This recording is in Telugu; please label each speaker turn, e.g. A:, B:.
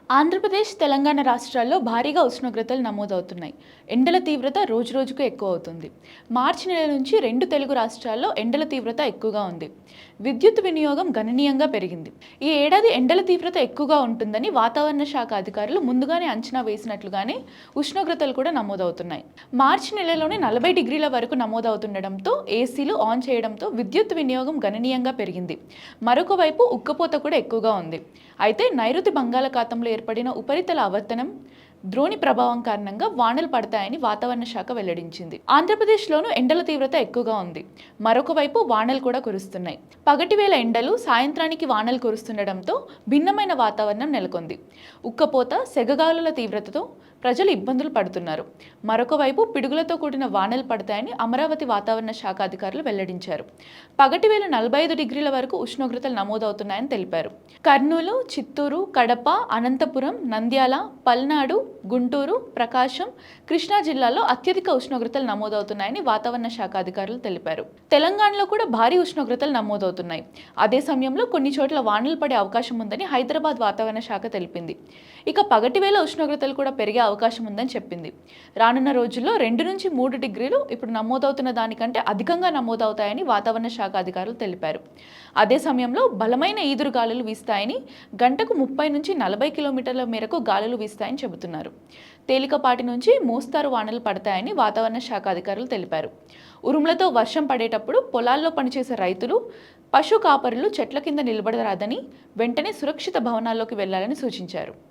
A: ఆంధ్రప్రదేశ్, తెలంగాణ రాష్ట్రాల్లో భారీగా ఉష్ణోగ్రతలు నమోదవుతున్నాయి. ఎండల తీవ్రత రోజురోజుకు ఎక్కువ అవుతుంది. మార్చి నెల నుంచి 2 తెలుగు రాష్ట్రాల్లో ఎండల తీవ్రత ఎక్కువగా ఉంది. విద్యుత్ వినియోగం గణనీయంగా పెరిగింది. ఈ ఏడాది ఎండల తీవ్రత ఎక్కువగా ఉంటుందని వాతావరణ శాఖ అధికారులు ముందుగానే అంచనా వేసినట్లుగానే ఉష్ణోగ్రతలు కూడా నమోదవుతున్నాయి. మార్చి నెలలోనే 40 డిగ్రీల వరకు నమోదవుతుండటంతో ఏసీలు ఆన్ చేయడంతో విద్యుత్ వినియోగం గణనీయంగా పెరిగింది. మరొక వైపు ఉక్కపోత కూడా ఎక్కువగా ఉంది. అయితే నైరుతి బంగాళాఖాతంలో ఏర్పడిన ఉపరితల ఆవర్తనం ద్రోణి ప్రభావం కారణంగా వానలు పడతాయని వాతావరణ శాఖ వెల్లడించింది. ఆంధ్రప్రదేశ్లోనూ ఎండల తీవ్రత ఎక్కువగా ఉంది. మరొక వైపు వానలు కూడా కురుస్తున్నాయి. పగటివేళ ఎండలు, సాయంత్రానికి వానలు కురుస్తుండటంతో భిన్నమైన వాతావరణం నెలకొంది. ఉక్కపోత, సెగగాలుల తీవ్రతతో ప్రజలు ఇబ్బందులు పడుతున్నారు. మరొక వైపు పిడుగులతో కూడిన వానలు పడతాయని అమరావతి వాతావరణ శాఖ అధికారులు వెల్లడించారు. పగటివేళ 45 డిగ్రీల వరకు ఉష్ణోగ్రతలు నమోదవుతున్నాయని తెలిపారు. కర్నూలు, చిత్తూరు, కడప, అనంతపురం, నంద్యాల, పల్నాడు, గుంటూరు, ప్రకాశం, కృష్ణా జిల్లాల్లో అత్యధిక ఉష్ణోగ్రతలు నమోదవుతున్నాయని వాతావరణ శాఖ అధికారులు తెలిపారు. తెలంగాణలో కూడా భారీ ఉష్ణోగ్రతలు నమోదవుతున్నాయి. అదే సమయంలో కొన్ని చోట్ల వానలు పడే అవకాశం ఉందని హైదరాబాద్ వాతావరణ శాఖ తెలిపింది. ఇక పగటివేళ ఉష్ణోగ్రతలు కూడా పెరిగే అవకాశం ఉందని చెప్పింది. రానున్న రోజుల్లో 2 నుంచి 3 డిగ్రీలు ఇప్పుడు నమోదవుతున్న దానికంటే అధికంగా నమోదవుతాయని వాతావరణ శాఖ అధికారులు తెలిపారు. అదే సమయంలో బలమైన ఈదురు గాలులు వీస్తాయని, గంటకు 30 నుంచి 40 కిలోమీటర్ల మేరకు గాలులు వీస్తాయని చెబుతున్నారు. తేలికపాటి నుంచి మోస్తారు వానలు పడతాయని వాతావరణ శాఖ అధికారులు తెలిపారు. ఉరుములతో వర్షం పడేటప్పుడు పొలాల్లో పనిచేసే రైతులు, పశు కాపరులు చెట్ల కింద నిలబడరాదని, వెంటనే సురక్షిత భవనాల్లోకి వెళ్లాలని సూచించారు.